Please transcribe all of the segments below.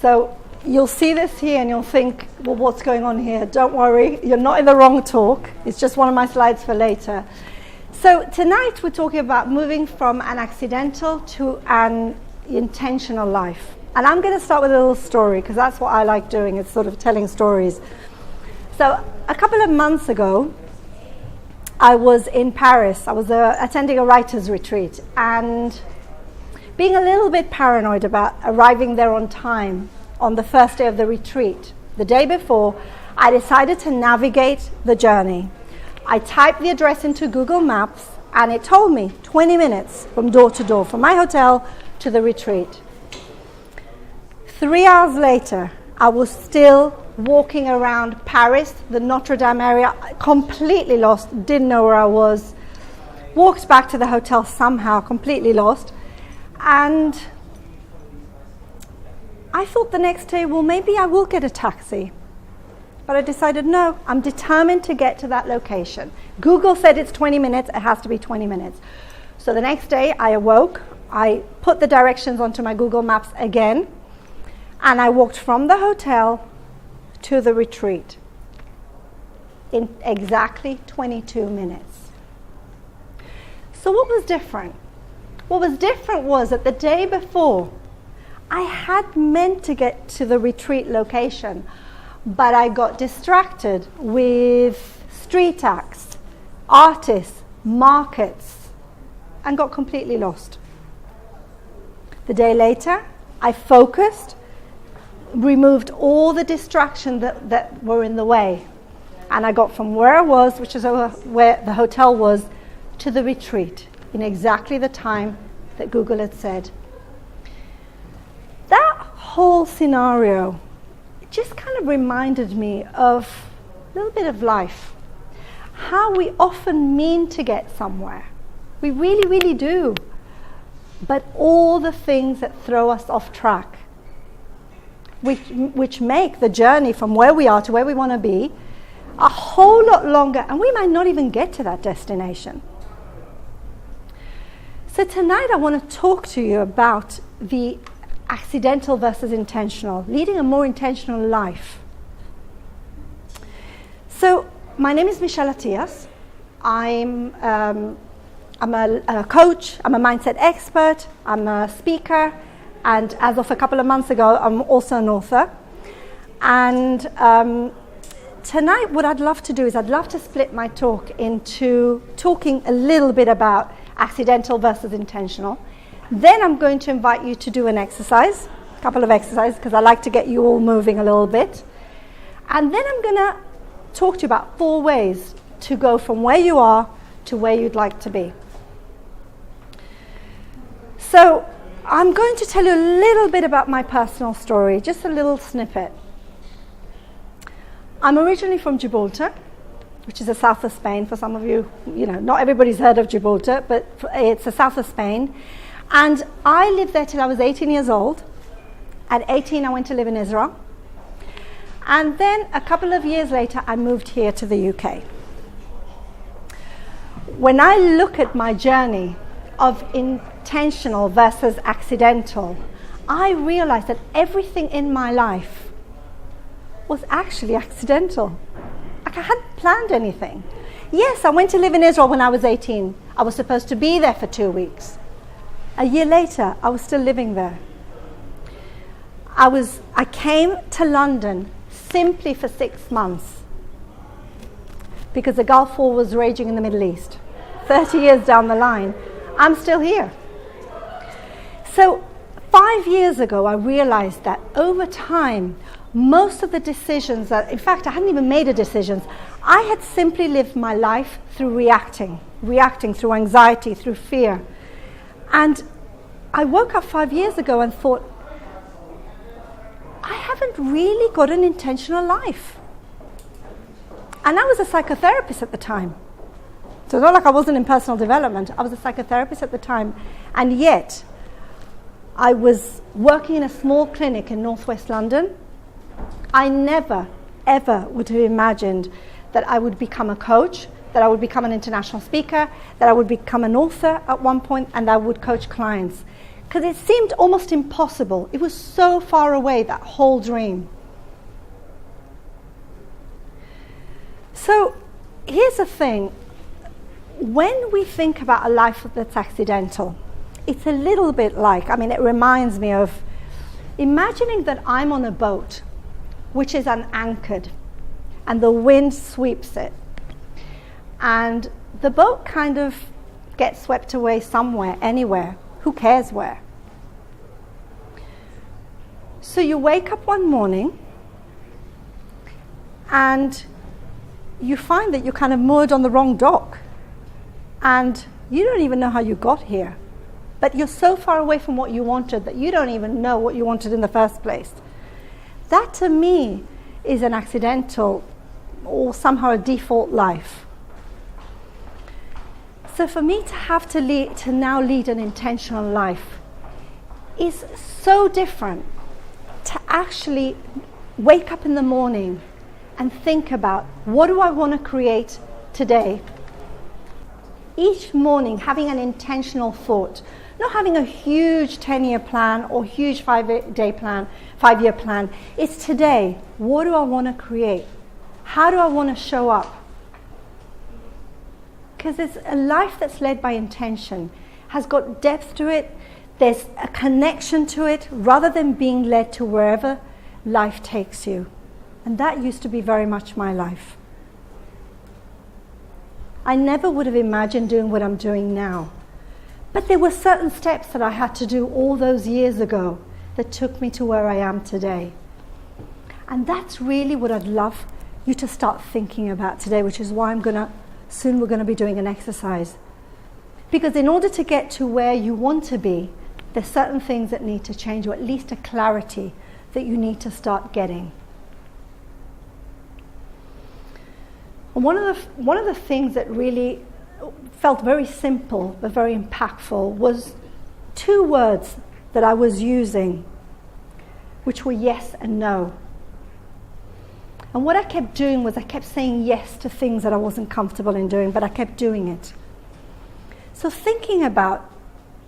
So you'll see this here and you'll think, well, what's going on here? Don't worry, you're not in the wrong talk. It's just one of my slides for later. So tonight we're talking about moving from an accidental to an intentional life. And I'm going to start with a little story because that's what I like doing, is sort of telling stories. So a couple of months ago, I was in Paris. I was attending a writer's retreat and being a little bit paranoid about arriving there on time on the first day of the retreat. The day before, I decided to navigate the journey. I typed the address into Google Maps and it told me 20 minutes from door to door, from my hotel to the retreat. 3 hours later, I was still walking around Paris, the Notre Dame area, completely lost, didn't know where I was. Walked back to the hotel somehow, completely lost. And I thought the next day, well, maybe I will get a taxi. But I decided, no, I'm determined to get to that location. Google said it's 20 minutes, it has to be 20 minutes. So the next day I awoke, I put the directions onto my Google Maps again, and I walked from the hotel to the retreat in exactly 22 minutes. So what was different? What was different was that the day before, I had meant to get to the retreat location, but I got distracted with street acts, artists, markets, and got completely lost. The day later, I focused, removed all the distractions that were in the way, and I got from where I was, which is where the hotel was, to the retreat in exactly the time that Google had said. That whole scenario just kind of reminded me of a little bit of life. How we often mean to get somewhere. We really, really do. But all the things that throw us off track, which make the journey from where we are to where we want to be a whole lot longer, and we might not even get to that destination. So tonight I want to talk to you about the accidental versus intentional, leading a more intentional life. So my name is Michelle Attias. I'm a coach, I'm a mindset expert, I'm a speaker, and as of a couple of months ago, I'm also an author. And tonight what I'd love to do is I'd love to split my talk into talking a little bit about accidental versus intentional. Then I'm going to invite you to do an exercise, a couple of exercises, because I like to get you all moving a little bit. And then I'm going to talk to you about 4 ways to go from where you are to where you'd like to be. So I'm going to tell you a little bit about my personal story, just a little snippet. I'm originally from Gibraltar, which is the south of Spain. For some of you, not everybody's heard of Gibraltar, but it's the south of Spain. And I lived there till I was 18 years old. At 18, I went to live in Israel. And then a couple of years later, I moved here to the UK. When I look at my journey of intentional versus accidental, I realized that everything in my life was actually accidental. Like I hadn't planned anything. Yes, I went to live in Israel when I was 18. I was supposed to be there for 2 weeks. A year later, I was still living there. I came to London simply for 6 months because the Gulf War was raging in the Middle East. 30 years down the line, I'm still here. So 5 years ago, I realized that over time, most of the decisions in fact, I hadn't even made a decision. I had simply lived my life through reacting through anxiety, through fear. And I woke up 5 years ago and thought, I haven't really got an intentional life. And I was a psychotherapist at the time. So it's not like I wasn't in personal development. I was a psychotherapist at the time. And yet, I was working in a small clinic in northwest London. I never, ever would have imagined that I would become a coach, that I would become an international speaker, that I would become an author at one point, and I would coach clients. because it seemed almost impossible. It was so far away, that whole dream. So here's the thing. When we think about a life that's accidental, it's a little bit like, it reminds me of imagining that I'm on a boat which is unanchored and the wind sweeps it. And the boat kind of gets swept away somewhere, anywhere. Who cares where? So you wake up one morning and you find that you're kind of moored on the wrong dock. And you don't even know how you got here. But you're so far away from what you wanted that you don't even know what you wanted in the first place. That to me is an accidental or somehow a default life. So for me to have to now lead an intentional life is so different. To actually wake up in the morning and think about, what do I want to create today? Each morning having an intentional thought, not having a huge 10-year plan or huge 5-year plan. It's today. What do I want to create? How do I want to show up? Because it's a life that's led by intention, has got depth to it, there's a connection to it, rather than being led to wherever life takes you. And that used to be very much my life. I never would have imagined doing what I'm doing now. But there were certain steps that I had to do all those years ago that took me to where I am today. And that's really what I'd love you to start thinking about today, which is why soon we're going to be doing an exercise. Because in order to get to where you want to be, there's certain things that need to change, or at least a clarity that you need to start getting. And one of the things that really felt very simple but very impactful was 2 words that I was using, which were yes and no. And what I kept doing was I kept saying yes to things that I wasn't comfortable in doing, but I kept doing it. So thinking about,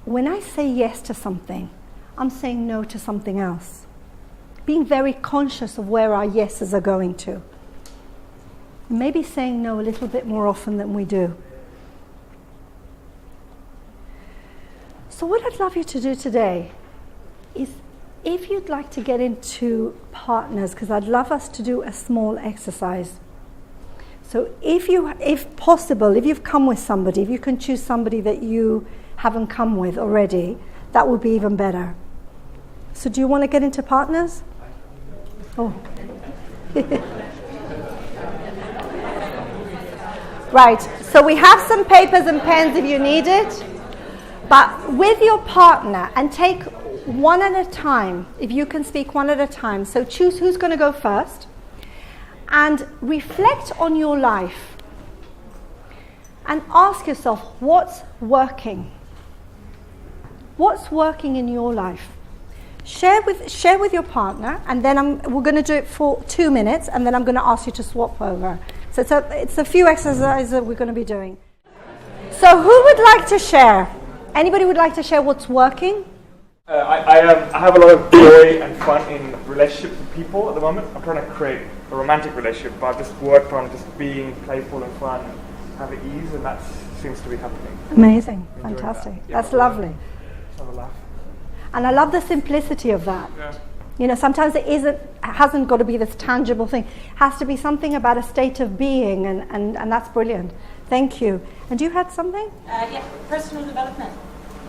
when I say yes to something, I'm saying no to something else. Being very conscious of where our yeses are going to. Maybe saying no a little bit more often than we do. So what I'd love you to do today is, if you'd like to get into partners, because I'd love us to do a small exercise. So if possible, if you've come with somebody, if you can choose somebody that you haven't come with already, that would be even better. So do you want to get into partners? Oh. Right, so we have some papers and pens if you need it. But with your partner, and take one at a time, if you can speak one at a time. So choose who's going to go first. And reflect on your life. And ask yourself, what's working? What's working in your life? Share with your partner, and then we're going to do it for 2 minutes, and then I'm going to ask you to swap over. So it's a few exercises that we're going to be doing. So who would like to share? Anybody would like to share what's working? I have a lot of joy and fun in relationships with people at the moment. I'm trying to create a romantic relationship, but I've just worked on just being playful and fun, have it ease, and that seems to be happening. Amazing, fantastic. That's lovely. Have a laugh. And I love the simplicity of that. Yeah. You know, sometimes it hasn't got to be this tangible thing. It has to be something about a state of being, and that's brilliant. Thank you. And you had something? Yeah, personal development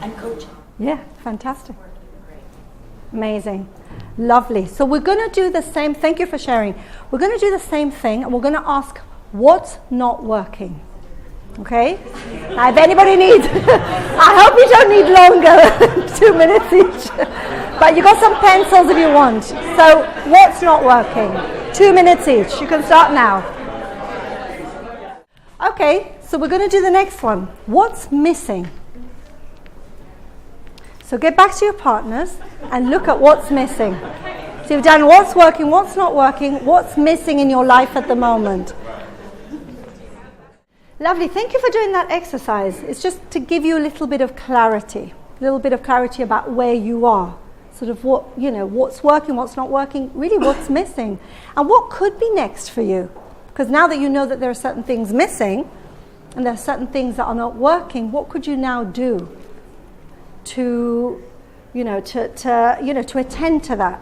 and coaching. Yeah, fantastic. Amazing. Lovely. So we're going to do the same. Thank you for sharing. We're going to do the same thing, and we're going to ask what's not working. Okay? Now, if anybody needs, I hope you don't need longer, 2 minutes each. But you got some pencils if you want. So, what's not working? 2 minutes each. You can start now. Okay, so we're going to do the next one. What's missing? So get back to your partners and look at what's missing. So you've done what's working, what's not working, what's missing in your life at the moment. Lovely. Thank you for doing that exercise. It's just to give you a little bit of clarity. a little bit of clarity about where you are, sort of what's working, what's not working, really what's missing, and what could be next for you. Because now that you know that there are certain things missing, and there are certain things that are not working, what could you now do to attend to that?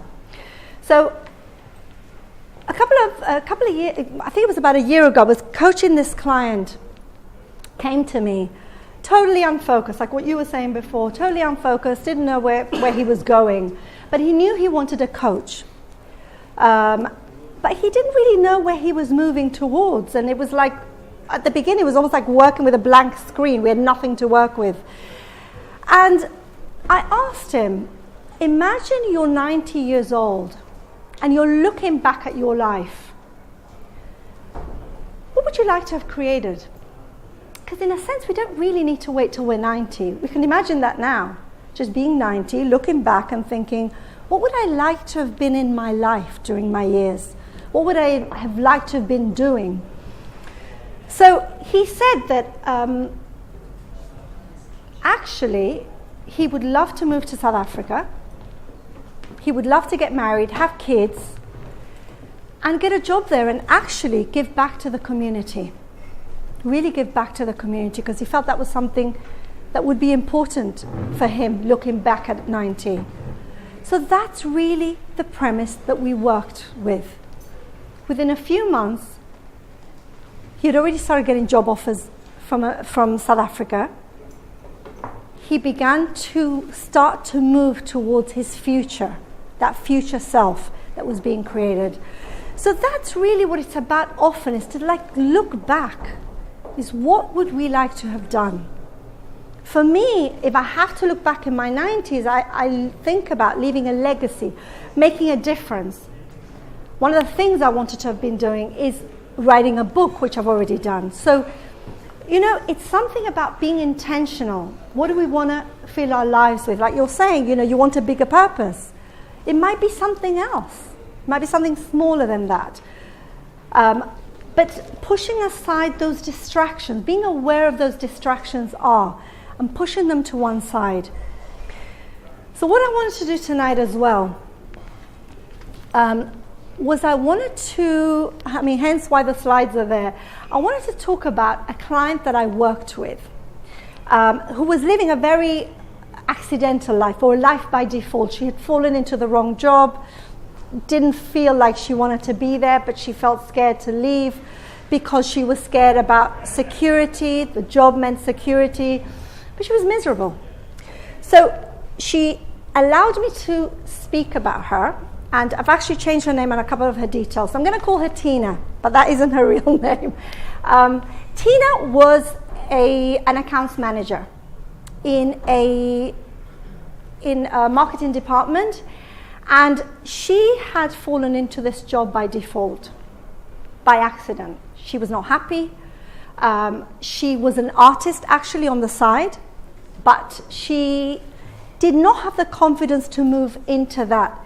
So a couple of years, I think it was about a year ago, I was coaching this client, came to me, totally unfocused, like what you were saying before, totally unfocused, didn't know where he was going, but he knew he wanted a coach. But he didn't really know where he was moving towards, and it was like, at the beginning, it was almost like working with a blank screen. We had nothing to work with. And I asked him, imagine you're 90 years old and you're looking back at your life. What would you like to have created? Because in a sense, we don't really need to wait till we're 90. We can imagine that now, just being 90, looking back and thinking, what would I like to have been in my life during my years? What would I have liked to have been doing? So he said that actually he would love to move to South Africa. He would love to get married, have kids, and get a job there and actually give back to the community. Really give back to the community, because he felt that was something that would be important for him looking back at 90. So that's really the premise that we worked with. Within a few months, he had already started getting job offers from South Africa. He began to start to move towards his future, that future self that was being created. So that's really what it's about often, is to look back, is what would we like to have done? For me, if I have to look back in my 90s, I think about leaving a legacy, making a difference. One of the things I wanted to have been doing is writing a book, which I've already done. So, it's something about being intentional. What do we want to fill our lives with? Like you're saying, you want a bigger purpose. It might be something else. It might be something smaller than that. But pushing aside those distractions, being aware of those distractions and pushing them to one side. So what I wanted to do tonight as well was I wanted to, hence why the slides are there, I wanted to talk about a client that I worked with who was living a very accidental life, or a life by default. She had fallen into the wrong job, didn't feel like she wanted to be there, but she felt scared to leave because she was scared about security. The job meant security, but she was miserable. So she allowed me to speak about her, and I've actually changed her name and a couple of her details. So I'm going to call her Tina, but that isn't her real name. Tina was an accounts manager in a marketing department, and she had fallen into this job by default, by accident. She was not happy. She was an artist actually on the side, but she did not have the confidence to move into that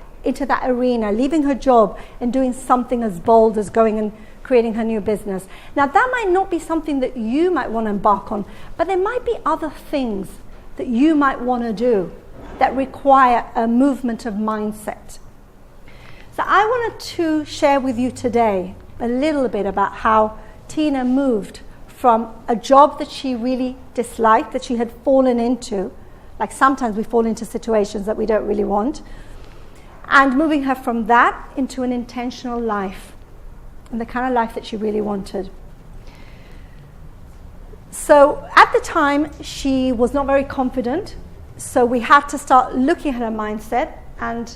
arena, leaving her job and doing something as bold as going and creating her new business. Now, that might not be something that you might want to embark on, but there might be other things that you might want to do that require a movement of mindset. So I wanted to share with you today a little bit about how Tina moved from a job that she really disliked, that she had fallen into, like sometimes we fall into situations that we don't really want, and moving her from that into an intentional life, and the kind of life that she really wanted. So at the time, she was not very confident, so we had to start looking at her mindset, and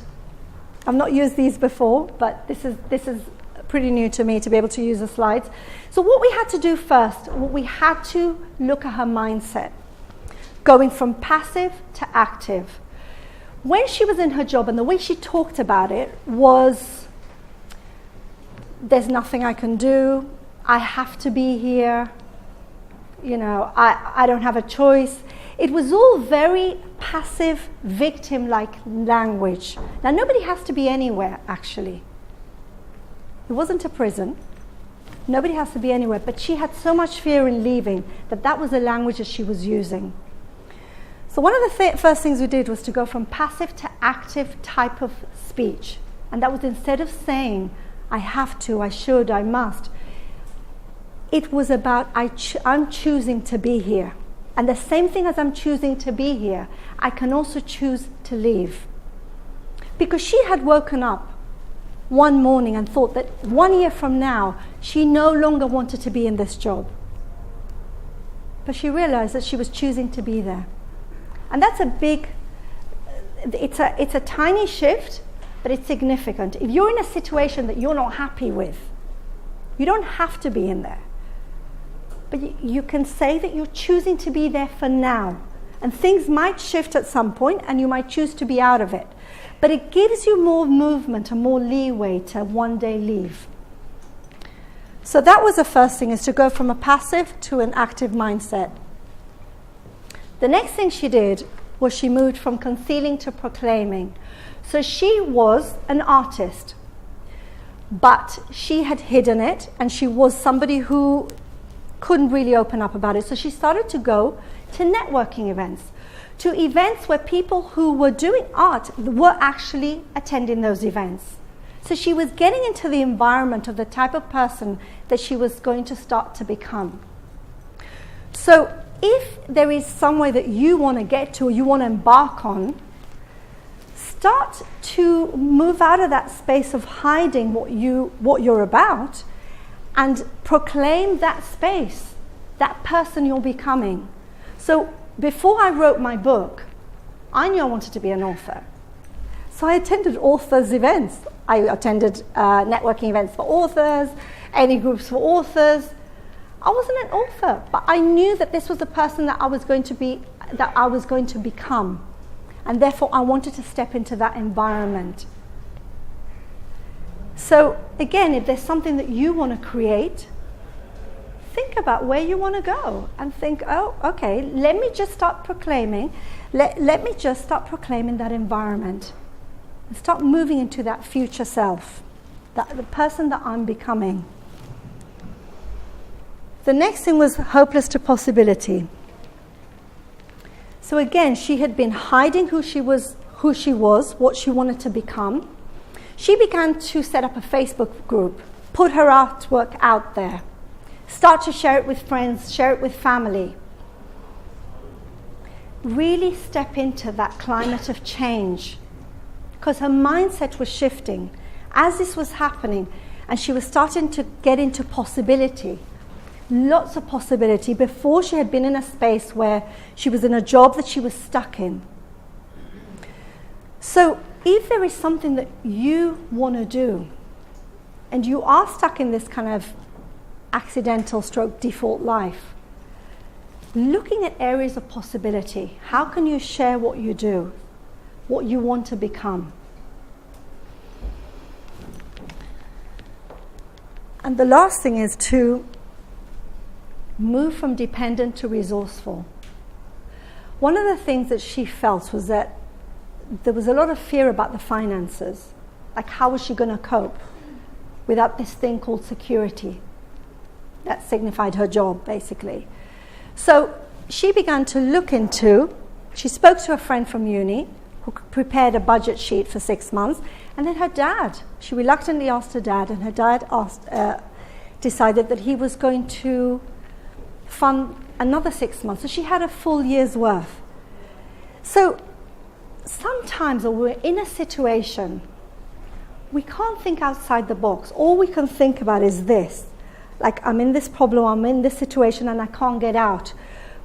I've not used these before, but this is pretty new to me to be able to use the slides. So what we had to do first, we had to look at her mindset, going from passive to active. When she was in her job, and the way she talked about it was, there's nothing I can do, I have to be here, I don't have a choice. It was all very passive, victim-like language. Now, nobody has to be anywhere, actually. It wasn't a prison. Nobody has to be anywhere, but she had so much fear in leaving that was the language that she was using. So one of the first things we did was to go from passive to active type of speech. And that was instead of saying, I have to, I should, I must, it was about I'm choosing to be here. And the same thing as I'm choosing to be here, I can also choose to leave. Because she had woken up one morning and thought that 1 year from now, she no longer wanted to be in this job. But she realized that she was choosing to be there. And that's a big, it's a tiny shift, but it's significant. If you're in a situation that you're not happy with, you don't have to be in there. But you can say that you're choosing to be there for now. And things might shift at some point, and you might choose to be out of it. But it gives you more movement and more leeway to one day leave. So that was the first thing, is to go from a passive to an active mindset. The next thing she did was she moved from concealing to proclaiming. So she was an artist, but she had hidden it, and she was somebody who couldn't really open up about it. So she started to go to networking events, to events where people who were doing art were actually attending those events. So she was getting into the environment of the type of person that she was going to start to become. So if there is some way that you want to get to, or you want to embark on, start to move out of that space of hiding what you're about, and proclaim that space, that person you're becoming. So before I wrote my book, I knew I wanted to be an author. So I attended authors' events. I attended networking events for authors, any groups for authors. I wasn't an author, but I knew that this was the person that I was going to be, that I was going to become. And therefore, I wanted to step into that environment. So again, if there's something that you want to create, think about where you want to go and think, oh, okay, let me just start proclaiming. Let me just start proclaiming that environment and start moving into that future self, the person that I'm becoming. The next thing was hopeless to possibility. So again, she had been hiding who she was, what she wanted to become. She began to set up a Facebook group, put her artwork out there, start to share it with friends, share it with family. Really step into that climate of change, because her mindset was shifting as this was happening, and she was starting to get into possibility. Lots of possibility. Before, she had been in a space where she was in a job that she was stuck in. So if there is something that you want to do, and you are stuck in this kind of accidental stroke default life, looking at areas of possibility, how can you share what you do, what you want to become? And the last thing is to move from dependent to resourceful. One of the things that she felt was that there was a lot of fear about the finances. Like, how was she going to cope without this thing called security? That signified her job, basically. So she began to look into, she spoke to a friend from uni who prepared a budget sheet for 6 months, and then her dad, she reluctantly asked her dad, and her dad decided that he was going to fund another 6 months. So she had a full year's worth. So sometimes when we're in a situation, we can't think outside the box. All we can think about is this. Like, I'm in this problem, I'm in this situation, and I can't get out.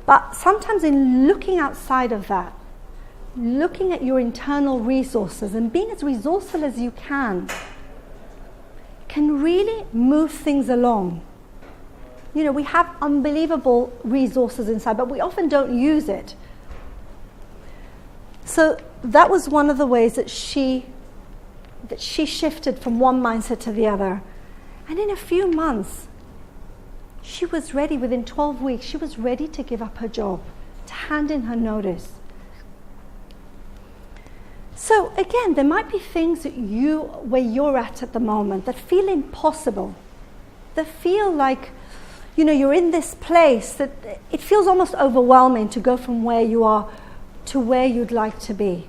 But sometimes in looking outside of that, looking at your internal resources and being as resourceful as you can really move things along. You know, we have unbelievable resources inside, but we often don't use it. So that was one of the ways that she shifted from one mindset to the other. And in a few months, she was ready. Within 12 weeks, she was ready to give up her job, to hand in her notice. So again, there might be things that where you're at the moment, that feel impossible, that feel like, you know, you're in this place that it feels almost overwhelming to go from where you are to where you'd like to be.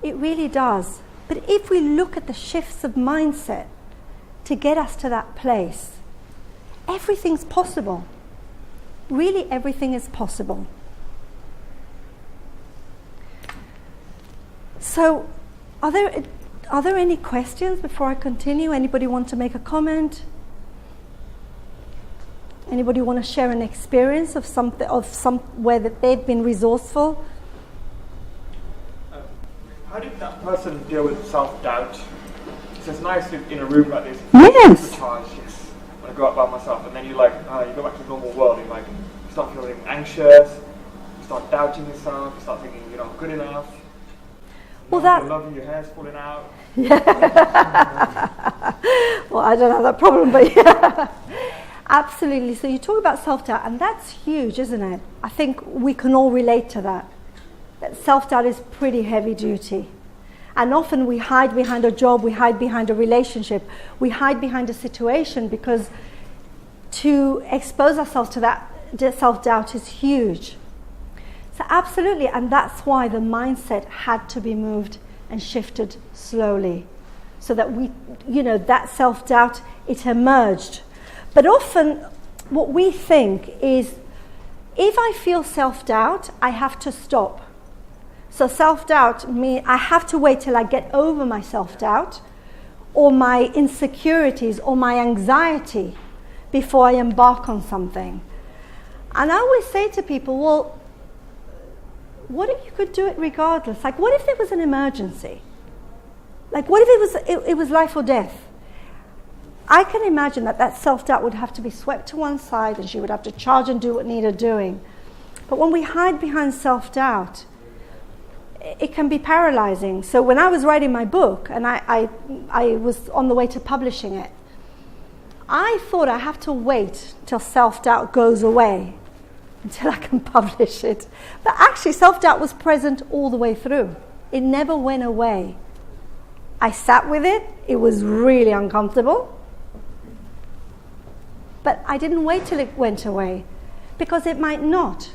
It really does. But if we look at the shifts of mindset to get us to that place, everything's possible. Really, everything is possible. So, are there any questions before I continue? Anybody want to make a comment? Anybody want to share an experience of where that they've been resourceful? How did that person deal with self-doubt? So it's nice in a room like this. Yes. Supercharged, yes. When I go out by myself, and then you you go back to the normal world. You start feeling anxious. You start doubting yourself. You start thinking you're not good enough. Well, your hair's falling out. Yeah. Well, I don't have that problem, but yeah. Absolutely. So you talk about self-doubt, and that's huge, isn't it? I think we can all relate to that. That self-doubt is pretty heavy duty. And often we hide behind a job, we hide behind a relationship, we hide behind a situation, because to expose ourselves to that self-doubt is huge. So absolutely, and that's why the mindset had to be moved and shifted slowly, so that that self-doubt, it emerged. But often what we think is, if I feel self-doubt, I have to stop. So self-doubt means I have to wait till I get over my self-doubt or my insecurities or my anxiety before I embark on something. And I always say to people, well, what if you could do it regardless? Like, what if there was an emergency? Like, what if it was life or death? I can imagine that self-doubt would have to be swept to one side, and she would have to charge and do what needed doing. But when we hide behind self-doubt, it can be paralyzing. So when I was writing my book, and I was on the way to publishing it, I thought I have to wait till self-doubt goes away until I can publish it. But actually, self-doubt was present all the way through. It never went away. I sat with it. It was really uncomfortable. But I didn't wait till it went away, because it might not.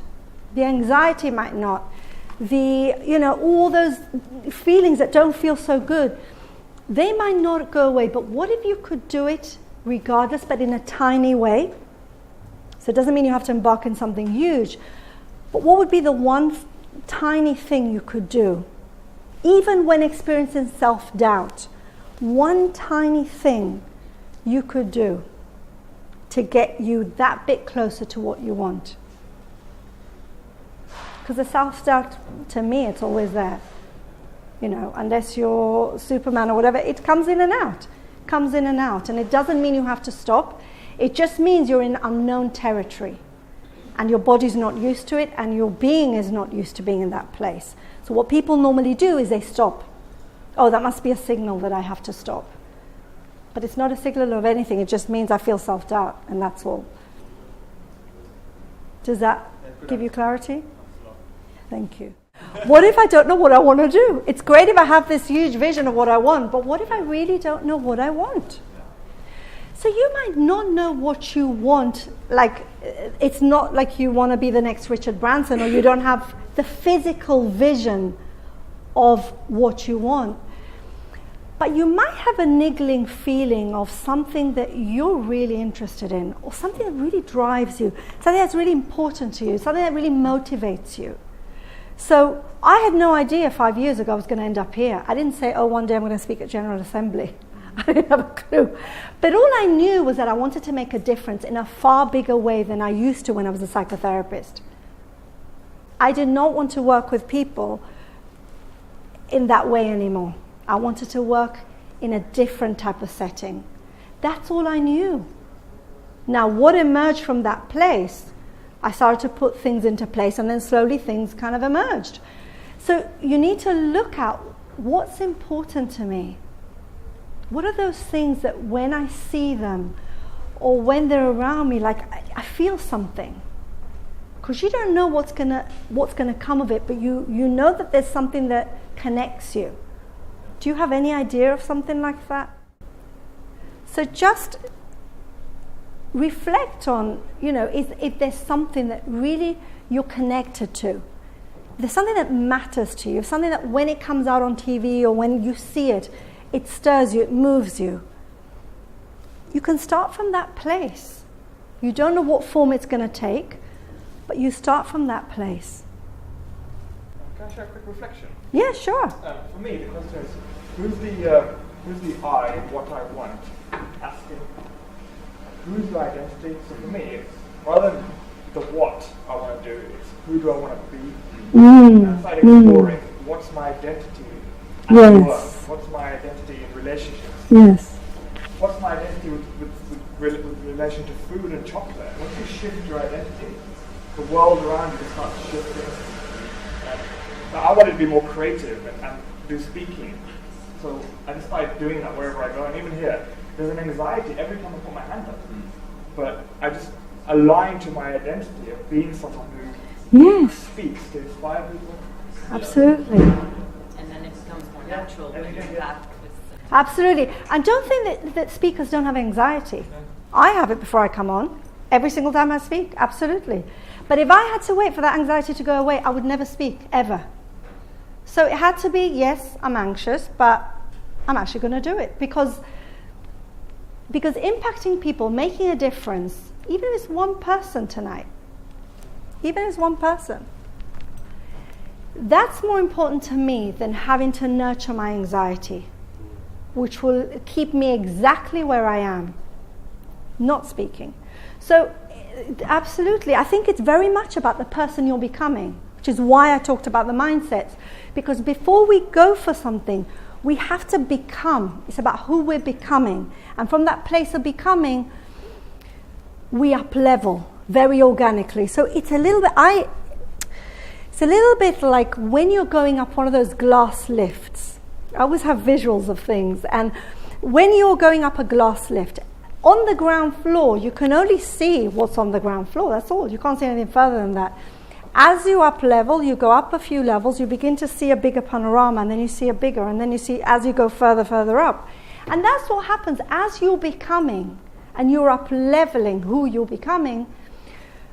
The anxiety might not. All those feelings that don't feel so good, they might not go away. But what if you could do it regardless, but in a tiny way? So it doesn't mean you have to embark on something huge. But what would be the one tiny thing you could do? Even when experiencing self-doubt, one tiny thing you could do to get you that bit closer to what you want. Because the self-doubt, to me, it's always there. Unless you're Superman or whatever, it comes in and out. And it doesn't mean you have to stop. It just means you're in unknown territory. And your body's not used to it, and your being is not used to being in that place. So what people normally do is they stop. Oh, that must be a signal that I have to stop. But it's not a signal of anything. It just means I feel self-doubt, and that's all. Does that give you clarity? Thank you. What if I don't know what I want to do? It's great if I have this huge vision of what I want, but what if I really don't know what I want? So you might not know what you want. Like, it's not like you want to be the next Richard Branson, or you don't have the physical vision of what you want. But you might have a niggling feeling of something that you're really interested in, or something that really drives you, something that's really important to you, something that really motivates you. So I had no idea 5 years ago I was going to end up here. I didn't say, one day I'm going to speak at General Assembly. I didn't have a clue. But all I knew was that I wanted to make a difference in a far bigger way than I used to when I was a psychotherapist. I did not want to work with people in that way anymore. I wanted to work in a different type of setting. That's all I knew. Now, what emerged from that place, I started to put things into place, and then slowly things kind of emerged. So you need to look at what's important to me. What are those things that when I see them, or when they're around me, like I feel something? Because you don't know what's gonna come of it, but you know that there's something that connects you. Do you have any idea of something like that? So just reflect on, if there's something that really you're connected to. there's something that matters to you, something that when it comes out on TV or when you see it, it stirs you, it moves you. You can start from that place. You don't know what form it's going to take, but you start from that place. Can I share a quick reflection? Yeah, sure. For me, the question is, who's the I, what I want, asking, who's the identity? So for me, it's rather than the what I want to do, it's who do I want to be? And I started exploring what's my identity at work, what's my identity in relationships, Yes. what's my identity with relation to food and chocolate. Once you shift your identity, the world around you starts shifting. I wanted to be more creative and do speaking. So I just started doing that wherever I go. And even here, there's an anxiety every time I put my hand up. But I just align to my identity of being someone who speaks to inspire people. Absolutely. And then it becomes more natural when you're back with... Absolutely. And don't think that speakers don't have anxiety. I have it before I come on. Every single time I speak. Absolutely. But if I had to wait for that anxiety to go away, I would never speak, ever. So it had to be, yes, I'm anxious, but I'm actually going to do it. Because impacting people, making a difference, even if it's one person tonight, even if it's one person, that's more important to me than having to nurture my anxiety, which will keep me exactly where I am, not speaking. So absolutely, I think it's very much about the person you're becoming, which is why I talked about the mindsets. Because before we go for something, we have to become. It's about who we're becoming. And from that place of becoming, we up level very organically. So it's a little bit like when you're going up one of those glass lifts. I always have visuals of things. And when you're going up a glass lift, on the ground floor, you can only see what's on the ground floor. That's all. You can't see anything further than that. As you up level, you go up a few levels, you begin to see a bigger panorama, and then you see a bigger, and then you see as you go further up. And that's what happens as you're becoming, and you're up leveling who you're becoming,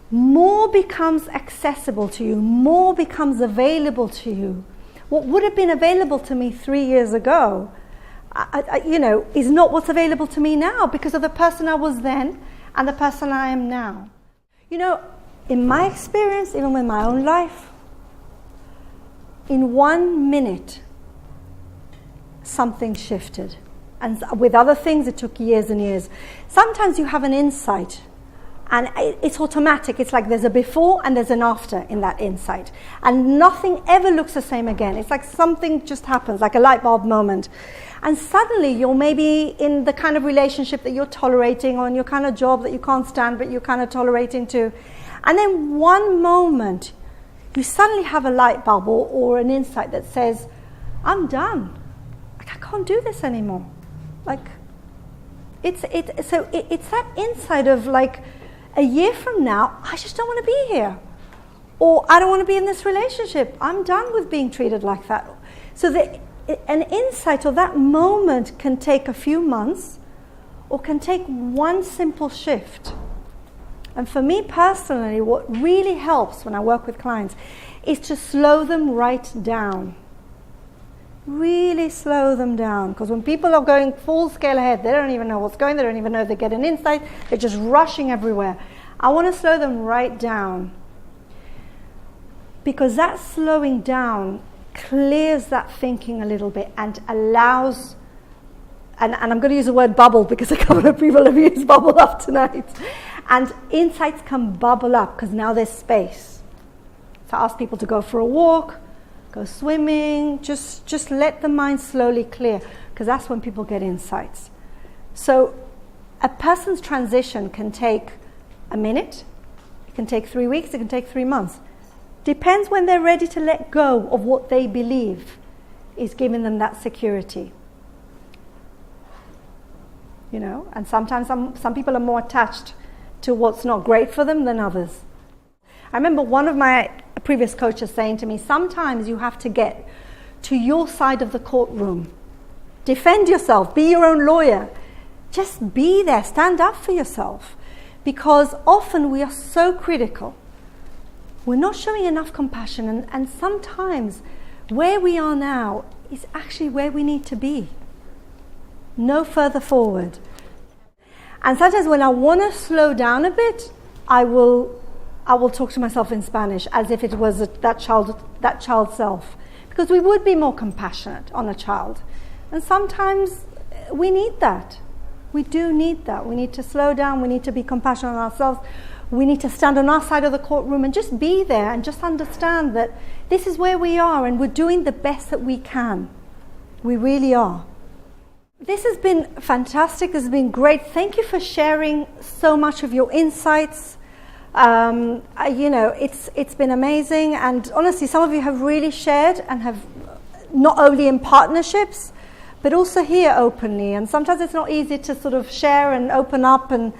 more becomes accessible to you, more becomes available to you. What would have been available to me 3 years ago, is not what's available to me now because of the person I was then and the person I am now. In my experience, even with my own life, in 1 minute, something shifted. And with other things, it took years and years. Sometimes you have an insight, and it's automatic. It's like there's a before and there's an after in that insight. And nothing ever looks the same again. It's like something just happens, like a light bulb moment. And suddenly you're maybe in the kind of relationship that you're tolerating, or in your kind of job that you can't stand but you're kind of tolerating too. And then one moment, you suddenly have a light bulb or an insight that says, I'm done. Like, I can't do this anymore. Like, it's that insight of like, a year from now, I just don't want to be here. Or I don't want to be in this relationship. I'm done with being treated like that. So an insight or that moment can take a few months or can take one simple shift. And for me personally, what really helps when I work with clients is to slow them right down. Really slow them down. Because when people are going full scale ahead, they don't even know what's going, they don't even know if they get an insight, they're just rushing everywhere. I want to slow them right down. Because that slowing down clears that thinking a little bit and allows, and I'm going to use the word bubble because a couple of people have used bubble up tonight. And insights can bubble up because now there's space. So I ask people to go for a walk, go swimming, just let the mind slowly clear, because that's when people get insights. So a person's transition can take a minute, it can take 3 weeks, it can take 3 months. Depends when they're ready to let go of what they believe is giving them that security. And sometimes some people are more attached to what's not great for them than others. I remember one of my previous coaches saying to me, sometimes you have to get to your side of the courtroom. Defend yourself, be your own lawyer. Just be there, stand up for yourself. Because often we are so critical. we're not showing enough compassion, and sometimes where we are now is actually where we need to be. No further forward. And sometimes when I want to slow down a bit, I will talk to myself in Spanish as if it was that child's self, because we would be more compassionate on a child. And sometimes we need that. We do need that. We need to slow down. We need to be compassionate on ourselves. We need to stand on our side of the courtroom and just be there and just understand that this is where we are and we're doing the best that we can. We really are. This has been fantastic. This has been great. Thank you for sharing so much of your insights. It's been amazing. And honestly, some of you have really shared and have not only in partnerships, but also here openly. And sometimes it's not easy to sort of share and open up and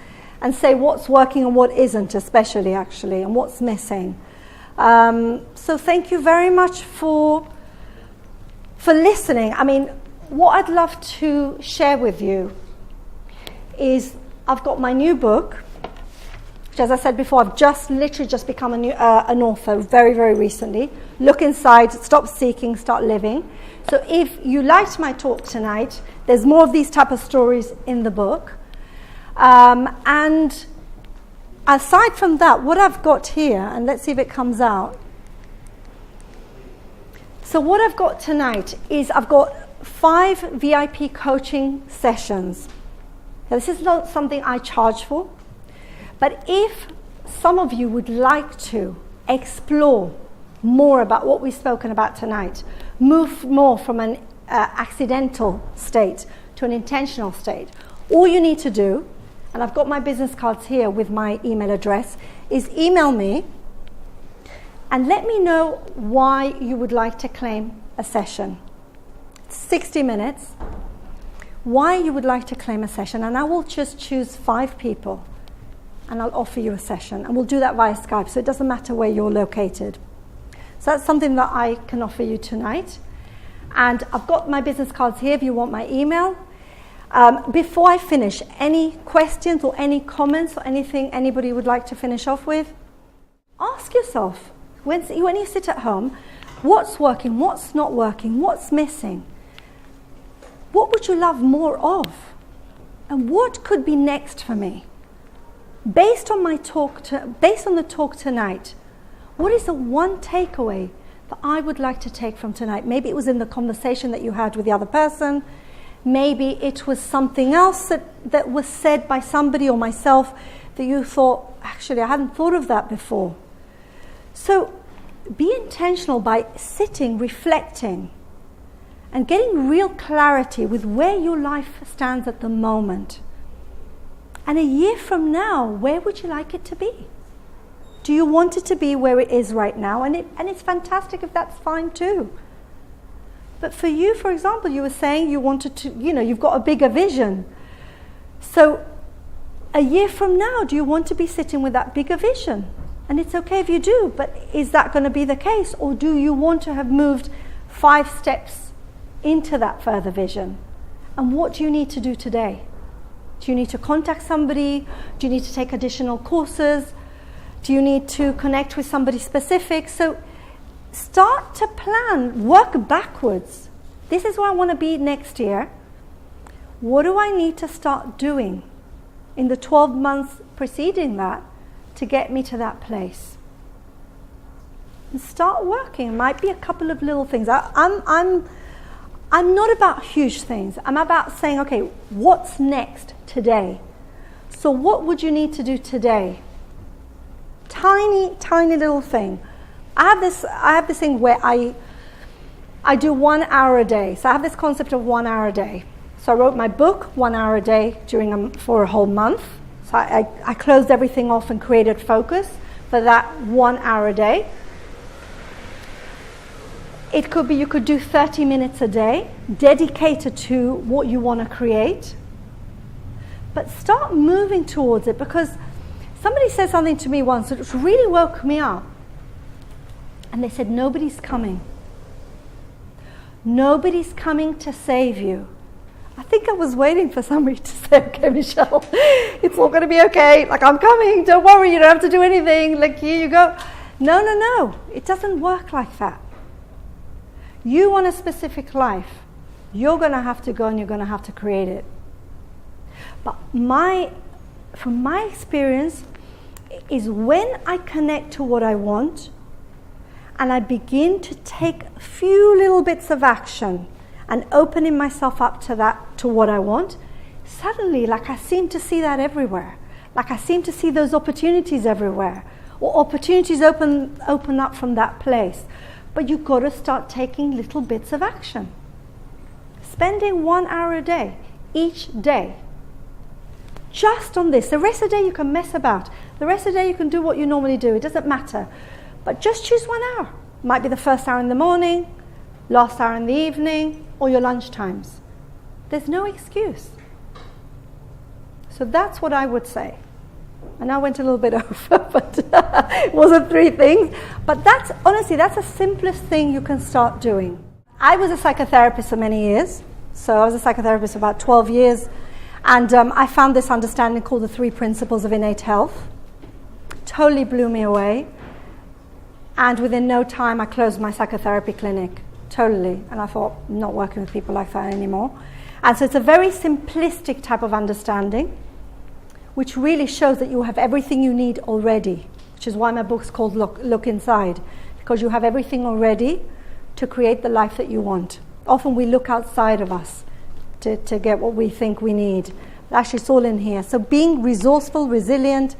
say what's working and what isn't, especially actually, and what's missing. So thank you very much for listening. I mean, what I'd love to share with you is I've got my new book, which, as I said before, I've literally just become an author very, very recently. Look Inside, Stop Seeking, Start Living. So if you liked my talk tonight, there's more of these type of stories in the book. And aside from that, what I've got here, and let's see if it comes out. So what I've got tonight is I've got 5 VIP coaching sessions. Now, this is not something I charge for, but if some of you would like to explore more about what we've spoken about tonight, move more from an accidental state to an intentional state, all you need to do, and I've got my business cards here with my email address, is email me and let me know why you would like to claim a session. 60 minutes, why you would like to claim a session, and I will just choose 5 people and I'll offer you a session, and we'll do that via Skype, so it doesn't matter where you're located. So that's something that I can offer you tonight. And I've got my business cards here if you want my email. Before I finish, any questions or any comments or anything anybody would like to finish off with? Ask yourself, when you sit at home, what's working, what's not working, what's missing? What would you love more of? And what could be next for me? Based on the talk tonight, what is the one takeaway that I would like to take from tonight? Maybe it was in the conversation that you had with the other person. Maybe it was something else that was said by somebody or myself that you thought, actually, I hadn't thought of that before. So be intentional by sitting, reflecting, and getting real clarity with where your life stands at the moment. And a year from now, where would you like it to be? Do you want it to be where it is right now? And it's fantastic if that's fine too. But for you, for example, you were saying you wanted to, you've got a bigger vision. So a year from now, do you want to be sitting with that bigger vision? And it's okay if you do, but is that going to be the case? Or do you want to have moved 5 steps into that further vision? And what do you need to do today? Do you need to contact somebody? Do you need to take additional courses? Do you need to connect with somebody specific? So start to plan, work backwards. This is where I want to be next year. What do I need to start doing in the 12 months preceding that to get me to that place? And start working. It might be a couple of little things. I'm not about huge things. I'm about saying, okay, what's next today? So what would you need to do today? Tiny, tiny little thing. I have this thing where I do 1 hour a day. So I have this concept of 1 hour a day. So I wrote my book 1 hour a day for a whole month. So I closed everything off and created focus for that 1 hour a day. It could be you could do 30 minutes a day, dedicated to what you want to create. But start moving towards it, because somebody said something to me once that really woke me up. And they said, nobody's coming. Nobody's coming to save you. I think I was waiting for somebody to say, okay, Michelle, it's all going to be okay. Like, I'm coming. Don't worry. You don't have to do anything. Like, here you go. No. It doesn't work like that. You want a specific life. You're going to have to go and you're going to have to create it. But from my experience, is when I connect to what I want and I begin to take a few little bits of action and opening myself up to what I want, suddenly, like, I seem to see that everywhere. Like, I seem to see those opportunities everywhere. Or opportunities open up from that place. But you've got to start taking little bits of action. Spending 1 hour a day, each day, just on this. The rest of the day you can mess about. The rest of the day you can do what you normally do. It doesn't matter. But just choose 1 hour. Might be the first hour in the morning, last hour in the evening, or your lunch times. There's no excuse. So that's what I would say. And I went a little bit over, but it wasn't 3 things. But that's, honestly, that's the simplest thing you can start doing. I was a psychotherapist for many years. So I was a psychotherapist for about 12 years. And I found this understanding called the 3 principles of innate health. Totally blew me away. And within no time, I closed my psychotherapy clinic. Totally. And I thought, I'm not working with people like that anymore. And so it's a very simplistic type of understanding, which really shows that you have everything you need already, which is why my book's called Look Inside, because you have everything already to create the life that you want. Often we look outside of us to get what we think we need. But actually, it's all in here. So being resourceful, resilient,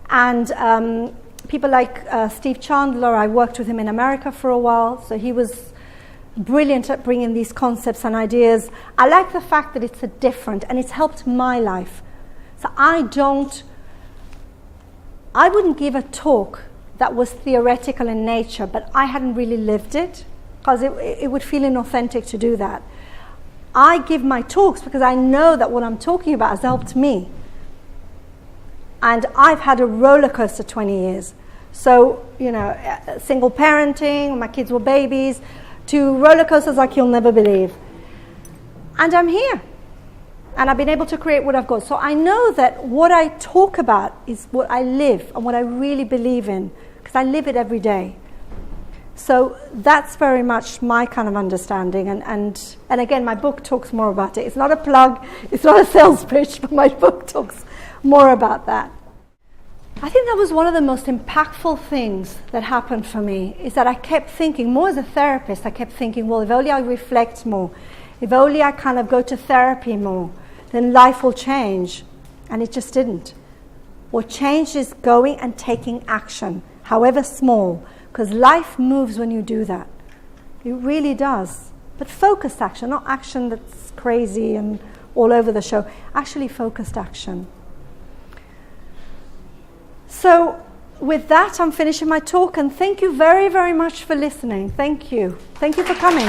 and people like Steve Chandler, I worked with him in America for a while, so he was brilliant at bringing these concepts and ideas. I like the fact that it's different, and it's helped my life. So I wouldn't give a talk that was theoretical in nature, but I hadn't really lived it, because it would feel inauthentic to do that. I give my talks because I know that what I'm talking about has helped me. And I've had a roller coaster 20 years. So, single parenting, when my kids were babies, to roller coasters like you'll never believe. And I'm here. And I've been able to create what I've got. So I know that what I talk about is what I live and what I really believe in, because I live it every day. So that's very much my kind of understanding. And again, my book talks more about it. It's not a plug, it's not a sales pitch, but my book talks more about that. I think that was one of the most impactful things that happened for me, is that I kept thinking, more as a therapist, I kept thinking, well, if only I reflect more, if only I kind of go to therapy more, then life will change. And it just didn't. What changed is going and taking action, however small, because life moves when you do that. It really does. But focused action, not action that's crazy and all over the show. Actually focused action. So with that, I'm finishing my talk, and thank you very, very much for listening. Thank you. Thank you for coming.